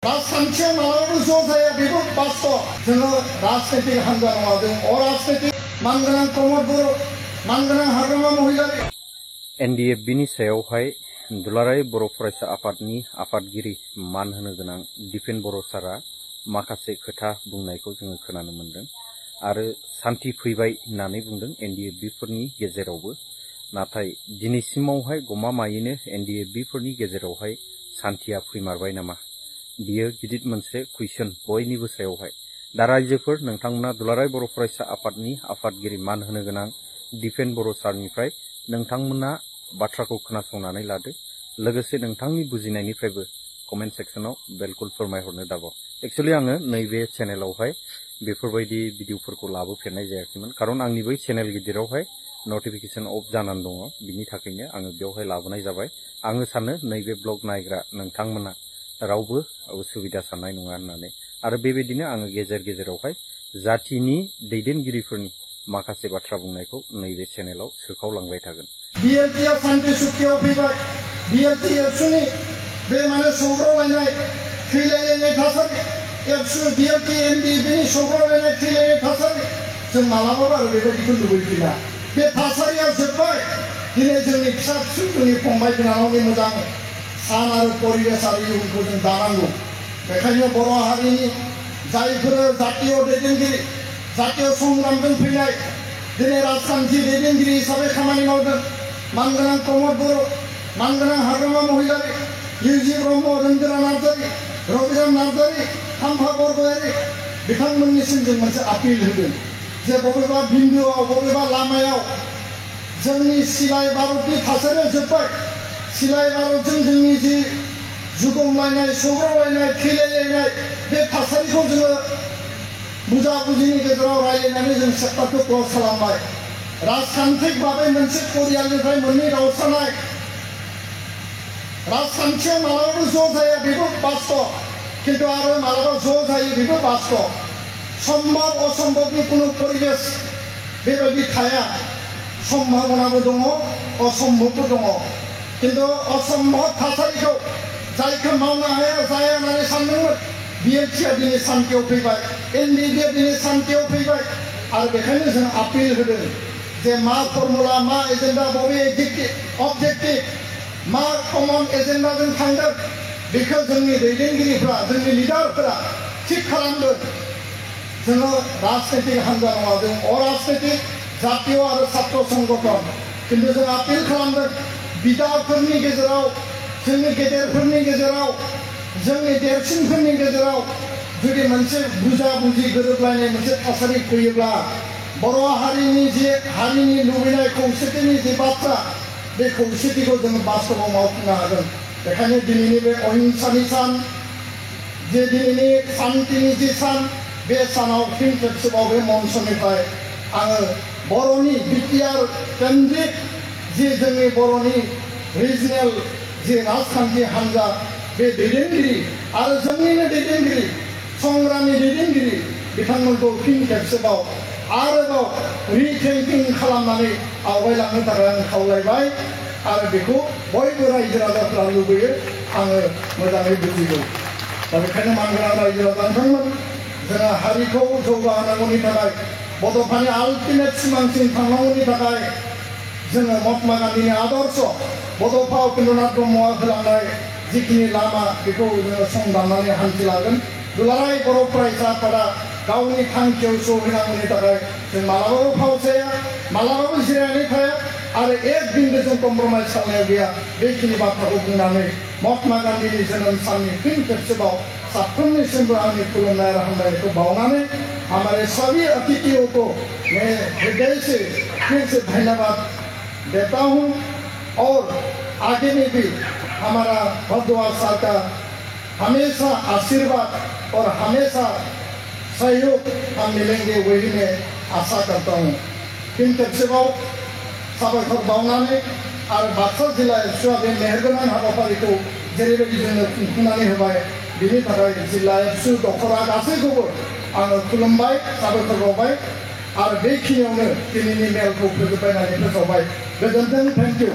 राजखान्थिया मालाबाबो ज' जाया बेखौ बास्तब जोङो राजनितिक हान्जा नङा जों अराजनितिक मानगोनां प्रमद बर' मानगोनां हाग्रामा महिलारि एनडिएफबिनि सायावहाय दुलाराय बर' फरायसा आफादनि आफादगिरि मान होनो गोनां दिपेन बर' सारा माखासे खोथा बुंनायखौ जोङो खोनानो मोनदों आरो सान्थि फैबाय होननानै बुंदों एनडिएफबिफोरनि गेजेरावबो। नाथाय दिनैसिमावहाय गमामायैनो एनडिएफबिफोरनि गेजेरावहाय सान्थिया फैमारबाय नामा, बियो गिदिर मोनसे कुइसन बयनिबो सायावहाय। दा रायजोफोर, नोंथांमोना दुलाराय बर' फरायसा आफादनि आफादगिरि मान होनो गोनां दिपेन बर' सारनिफ्राय नोंथांमोना बाथ्राखौ खोनासंनानै लादो, लोगोसे नोंथांनि बुजिनायनिफ्रायबो कमेन्ट सेक्सनाव बिल्कुल फोरमायहरनो दाबाव। एक्चुअली आङो नैबे चेनेलावहाय बेफोरबायदि भिडिअफोरखौ लाबोफेरनाय जायाखैमोन, खारन आंनि बै चेनेल गिदिरावहाय नटिफिकेशन अफ जानानै दङ, बिनि थाखायनो आङो बेवहाय लाबोनाय जाबाय। आङो सानो नैबे ब्लग नायग्रा नोंथांमोना रावबो उसुबिदा साननाय नङा होननानै, आरो बेबायदिनो आङो गेजेर गेजेरावहाय जातिनि दैदेनगिरिफोरनि माखासे बाथ्रा बुंनायखौ नैबे चेनेलाव सोखावलांबाय थागोन। बिएलटिआ सान्थि सुक्तियाव फैबाय। बिएलटि एबसुनि बे माने सौग्रावलायनाय थैलायलायनाय थासारि, एबसु बिएलटि एनडिएफबिनि सौग्रावलायनाय थैलायनाय थासारि जों मालाबाबो आरो बेबायदिखौ लुबैफिना। बे थासारिया जोब्बाय। दिनै जोंनि फिसा फिसौ जोंनि फंबाय बिनानावनि मोजां सान आरो परिबेश आरो इयुनखौ जों दानांगौ। बेखायनो बर' हारिनि जायफोर जातीय दैदेनगिरि, जातीय संग्रामजों फैनाय दिनै राजखान्थि दैदेनगिरि हिसाबै खामानि मावदों, मानगोनां प्रमद बर', मानगोनां हाग्रामा महिलारि, इउजि ब्रह्म, रन्जना नार्जारि, रबिराम नार्जारि, खाम्फा बरगयारि, बिथांमोननिसिम जों मोनसे आपिल होदों जे बबेबा बिन्दुआव बबेबा लामायाव जोंनि सिलाय भारतनि थासारिया जोब्बाय। सिलाय भारतजों जोंनि जि जुगमलायनाय, सौग्रावलायनाय, थैलायलायनाय बे थासारिखौ जोङो बुजा-बुजिनि गेजेराव रायलायनानै जों सेप्टारखौ क्लज खालामबाय। राजखान्थिक भाबै मोनसे परियालनिफ्राय मोननै गावस्रानाय, राजखान्थिया मालाबाबो ज' जाया बेबो बास्तब, किन्तु आरो मालाबा ज' जायो बेबो बास्तब। सम्भब असम्भबनि कुनु परिबेश बेबायदि थाया। सम्भावनाबो दङ, असम्भबबो दङ। किन्तु असम्भब थासारिखौ जायखौ मावनो हाया जाया होननानै सानदोंमोन, बिएलटिआ दिनै सान्थियाव फैबाय, एनडिएफबिआ दिनै सान्थियाव फैबाय। आरो बेखायनो जों आपिल होदों जे मा फर्मुला, मा एजेन्डा, बबे अबजेक्टिभ, मा कमन एजेन्डाजों थांदों बेखौ जोंनि दैदेनगिरिफ्रा, जोंनि लिडारफोरा थिग खालामदों। जोङो राजनितिक हान्जा नङा, जों अराजनितिक जातीय आरो छात्र संगठन। किन्तु जों आपिल खालामदों बिदाफोरनि गेजेराव, जोंनि गेदेरफोरनि गेजेराव, जोंनि देरसिनफोरनि गेजेराव जुदि मोनसे बुजा-बुजि गोरोबलायनाय मोनसे थासारि फैयोब्ला बर' हारिनि जे हारिनि लुबैनाय खौसेथिनि जे बाथ्रा, बे खौसेथिखौ जों बास्तबाव मावफुंनो हागोन। बेखायनो दिनैनि बे अहिंसानि सान, जे दिनैनि शान्तिनि जे सान, बे सानाव फिन खेबसेबाव बे मन्चनिफ्राय आङो बर'नि बिटिआर केन्द्रिक जि जोंनि बर'नि रिजनेल जि राजखान्थि हान्जा, बे दैदेनगिरि आरो जोंनिनो दैदेनगिरि, संग्रामनि दैदेनगिरि बिथांमोनखौ फिन खेबसेबाव आरोबाव रिथेंकिं खालामनानै आवगायलांनो थाखाय आं खावलायबाय। आरो बेखौ बयबो रायजो राजाफ्रा लुबैयो, आङो मोजाङै बुजिगौ। दा बेखायनो मानगोनां रायजो राजा नोंथांमोन, जोङो हारिखौ जौगाहोनांगौनि थाखाय, बड'फानि आल्टिमेट सिमांसिम थांनांगौनि थाखाय जोङो महात्मा गान्धीनि आदर्श, बड'फा उपेन्द्रनाथ ब्रह्मआ होलांनाय जिखिनि लामा, बेखौ जोङो संदाननानै हान्थिलांगोन। दुलाराय बर' फरायसा आफादा गावनि थांखियाव सौहैनांगौनि थाखाय जों मालाबाबो फावसाया, मालाबाबो जिरायनानै थाया आरो एक बिन्दोजों कमप्रमाइज खालामनाय गैया। बेखिनि बाथ्राखौ बुंनानै महात्मा गान्धीनि जोनोम साननि फिन खेबसेबाव साफ्रोमनिसिमबो आंनि खुलुमनाय आरो हामलायनायखौ बावनानै हमारे सभी अतिथियों को मैं हृदय से फिर से धन्यवाद देता हूँ। और आगे में भी हमारा भरद्वाज साहब का हमेशा आशीर्वाद और हमेशा सहयोग हम मिलेंगे, वही मैं आशा करता हूँ। फिन खेबसेबाव साबायखर बावनानै आरो बाक्सा जिल्ला एबसुआ बे मेहेरगोनां हाबाफारिखौ जेरैबायदि जोंनो खुंफुंनानै होबाय, बिनि थाखाय जिल्ला एबसु दखरा गासैखौबो आङो खुलुमबाय, साबायखर बावबाय आरो बेखिनियावनो दिनैनि मेलखौ फोजोबबाय होननानै फोसावबाय। गोजोन्थों, थेंक इउ।